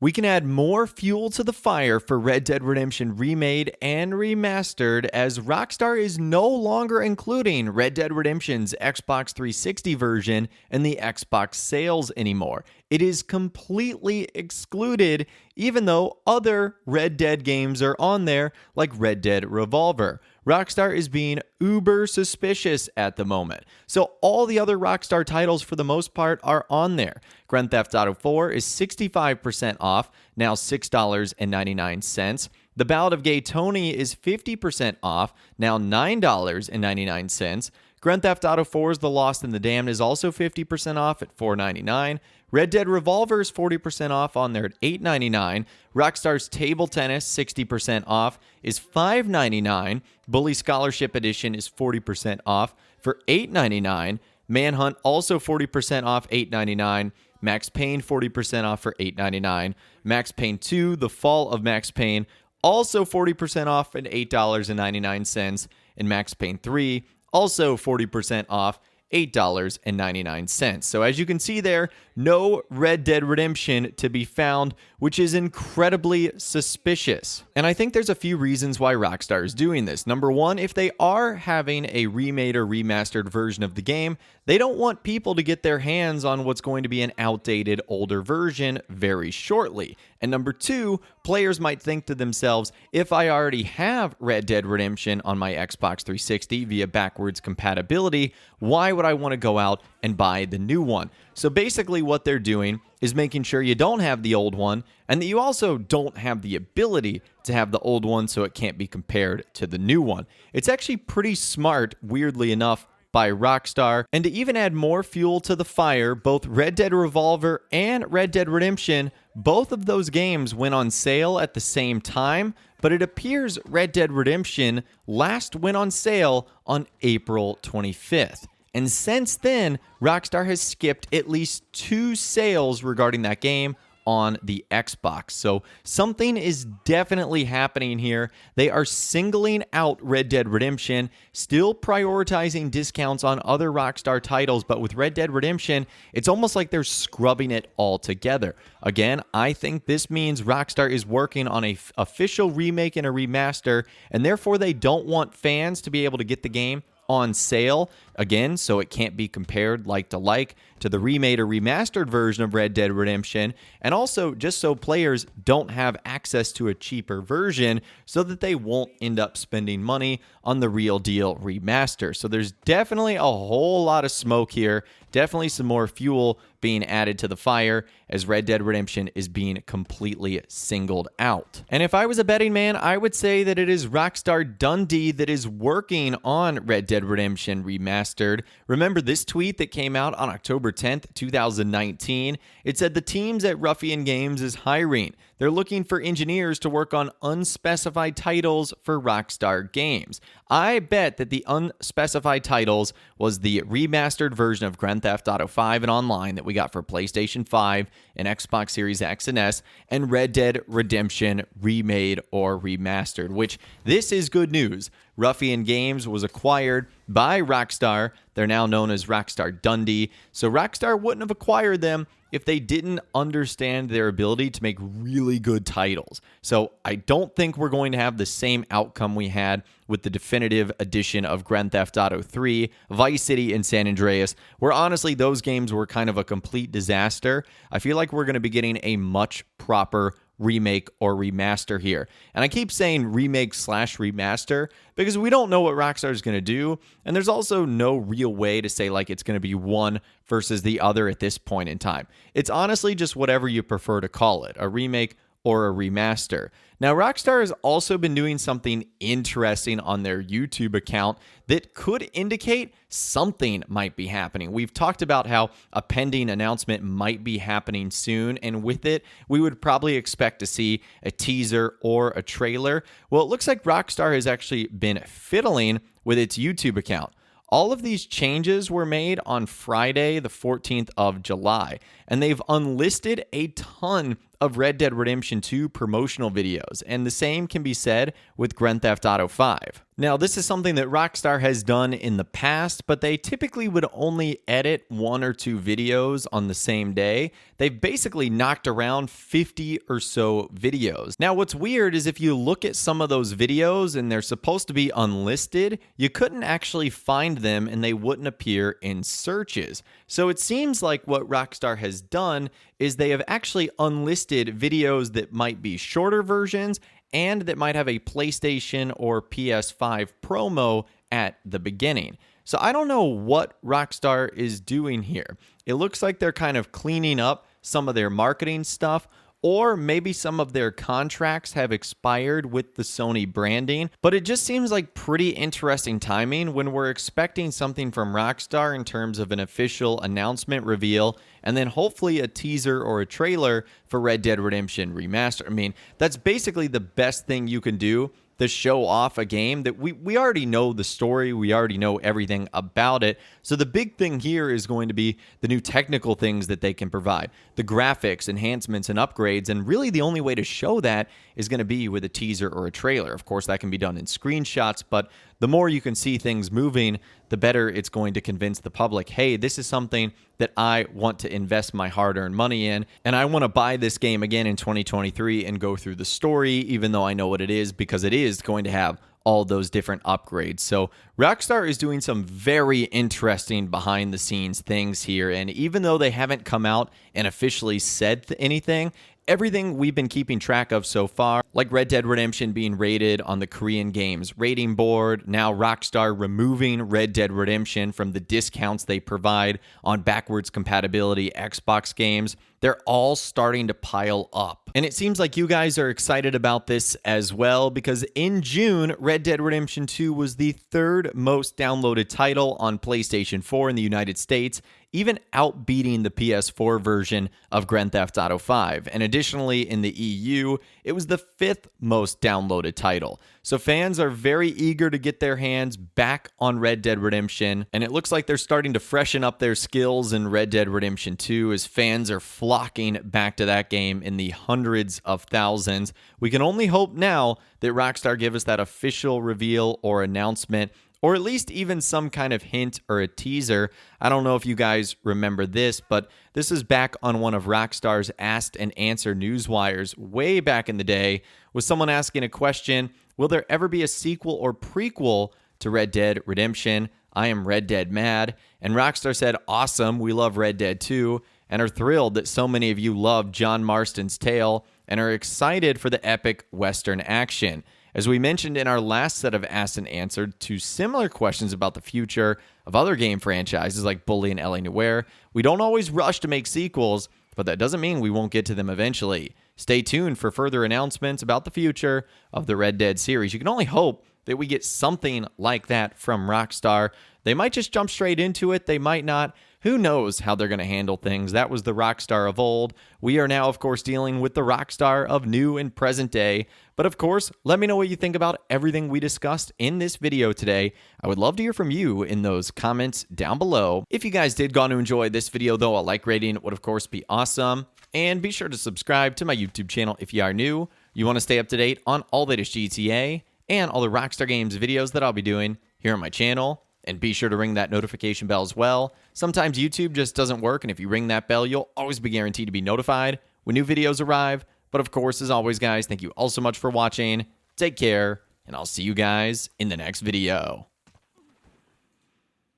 We can add more fuel to the fire for Red Dead Redemption Remade and Remastered, as Rockstar is no longer including Red Dead Redemption's Xbox 360 version in the Xbox sales anymore. It is completely excluded, even though other Red Dead games are on there, like Red Dead Revolver. Rockstar is being uber suspicious at the moment. So all the other Rockstar titles, for the most part, are on there. Grand Theft Auto 4 is 65% off, now $6.99. The Ballad of Gay Tony is 50% off, now $9.99. Grand Theft Auto 4's The Lost and the Damned is also 50% off at $4.99. Red Dead Revolver is 40% off on there at $8.99. Rockstar's Table Tennis, 60% off, is $5.99. Bully Scholarship Edition is 40% off for $8.99. Manhunt also 40% off, $8.99. Max Payne 40% off for $8.99. Max Payne 2, The Fall of Max Payne, also 40% off at $8.99. And Max Payne 3, also 40% off, $8.99. So as you can see there, no Red Dead Redemption to be found, which is incredibly suspicious. And I think there's a few reasons why Rockstar is doing this. Number one, if they are having a remade or remastered version of the game, they don't want people to get their hands on what's going to be an outdated, older version very shortly. And number two, players might think to themselves, if I already have Red Dead Redemption on my Xbox 360 via backwards compatibility, why would I want to go out and buy the new one? So basically what they're doing is making sure you don't have the old one, and that you also don't have the ability to have the old one so it can't be compared to the new one. It's actually pretty smart, weirdly enough, by Rockstar. And to even add more fuel to the fire, both Red Dead Revolver and Red Dead Redemption, both of those games went on sale at the same time, but it appears Red Dead Redemption last went on sale on April 25th. And since then, Rockstar has skipped at least 2 sales regarding that game on the Xbox. So something is definitely happening here. They are singling out Red Dead Redemption, still prioritizing discounts on other Rockstar titles, but with Red Dead Redemption, it's almost like they're scrubbing it all together. Again, I think this means Rockstar is working on an official remake and a remaster, and therefore they don't want fans to be able to get the game on sale again, so it can't be compared like to the remade or remastered version of Red Dead Redemption, and also just so players don't have access to a cheaper version so that they won't end up spending money on the real deal remaster. So there's definitely a whole lot of smoke here, definitely some more fuel being added to the fire as Red Dead Redemption is being completely singled out. And if I was a betting man, I would say that it is Rockstar Dundee that is working on Red Dead Redemption Remastered. Remember this tweet that came out on October 10th, 2019? It said the teams at Ruffian Games is hiring. They're looking for engineers to work on unspecified titles for Rockstar Games. I bet that the unspecified titles was the remastered version of Grand Theft Auto 5 and Online that we got for PlayStation 5 and Xbox Series X and S, and Red Dead Redemption Remade or Remastered, which this is good news. Ruffian Games was acquired by Rockstar. They're now known as Rockstar Dundee. So Rockstar wouldn't have acquired them if they didn't understand their ability to make really good titles. So I don't think we're going to have the same outcome we had with the definitive edition of Grand Theft Auto 3, Vice City, and San Andreas, where honestly those games were kind of a complete disaster. I feel like we're going to be getting a much proper remake or remaster here. And I keep saying remake/remaster because we don't know what Rockstar is going to do, and there's also no real way to say like it's going to be one versus the other at this point in time. It's honestly just whatever you prefer to call it, a remake or a remaster. Now, Rockstar has also been doing something interesting on their YouTube account that could indicate something might be happening. We've talked about how a pending announcement might be happening soon, and with it, we would probably expect to see a teaser or a trailer. Well, it looks like Rockstar has actually been fiddling with its YouTube account. All of these changes were made on Friday, the 14th of July, and they've unlisted a ton of Red Dead Redemption 2 promotional videos, and the same can be said with Grand Theft Auto 5. Now, this is something that Rockstar has done in the past, but they typically would only edit 1 or 2 videos on the same day. They've basically knocked around 50 or so videos. Now, what's weird is if you look at some of those videos and they're supposed to be unlisted, you couldn't actually find them and they wouldn't appear in searches. So it seems like what Rockstar has done is they have actually unlisted videos that might be shorter versions and that might have a PlayStation or PS5 promo at the beginning. So I don't know what Rockstar is doing here. It looks like they're kind of cleaning up some of their marketing stuff, or maybe some of their contracts have expired with the Sony branding, but it just seems like pretty interesting timing when we're expecting something from Rockstar in terms of an official announcement reveal, and then hopefully a teaser or a trailer for Red Dead Redemption Remastered. I mean, that's basically the best thing you can do to show off a game that we already know the story, we already know everything about it. So the big thing here is going to be the new technical things that they can provide, the graphics, enhancements, and upgrades, and really the only way to show that is going to be with a teaser or a trailer. Of course, that can be done in screenshots, but the more you can see things moving, the better it's going to convince the public, hey, this is something that I want to invest my hard-earned money in, and I want to buy this game again in 2023 and go through the story, even though I know what it is, because it is going to have all those different upgrades. So Rockstar is doing some very interesting behind-the-scenes things here, and even though they haven't come out and officially said anything, everything we've been keeping track of so far, like Red Dead Redemption being rated on the Korean Games rating board, now Rockstar removing Red Dead Redemption from the discounts they provide on backwards compatibility Xbox games, they're all starting to pile up. And it seems like you guys are excited about this as well, because in June, Red Dead Redemption 2 was the 3rd most downloaded title on PlayStation 4 in the United States, even outbeating the PS4 version of Grand Theft Auto 5. And additionally, in the EU, it was the 5th most downloaded title. So fans are very eager to get their hands back on Red Dead Redemption, and it looks like they're starting to freshen up their skills in Red Dead Redemption 2 as fans are flocking back to that game in the hundreds of thousands. We can only hope now that Rockstar give us that official reveal or announcement, or at least even some kind of hint or a teaser. I don't know if you guys remember this, but this is back on one of Rockstar's Asked and Answer newswires way back in the day, with someone asking a question, will there ever be a sequel or prequel to Red Dead Redemption? I am Red Dead mad. And Rockstar said, awesome, we love Red Dead 2, and are thrilled that so many of you love John Marston's tale and are excited for the epic Western action. As we mentioned in our last set of Asked and Answered to similar questions about the future of other game franchises like Bully and L.A. Noire, we don't always rush to make sequels, but that doesn't mean we won't get to them eventually. Stay tuned for further announcements about the future of the Red Dead series. You can only hope that we get something like that from Rockstar. They might just jump straight into it. They might not. Who knows how they're going to handle things? That was the Rockstar of old. We are now, of course, dealing with the Rockstar of new and present day. But of course, let me know what you think about everything we discussed in this video today. I would love to hear from you in those comments down below. If you guys did go on to enjoy this video, though, a like rating would, of course, be awesome. And be sure to subscribe to my YouTube channel if you are new. You want to stay up to date on all the latest GTA and all the Rockstar Games videos that I'll be doing here on my channel. And be sure to ring that notification bell as well. Sometimes YouTube just doesn't work, and if you ring that bell, you'll always be guaranteed to be notified when new videos arrive. But of course, as always, guys, thank you all so much for watching. Take care, and I'll see you guys in the next video.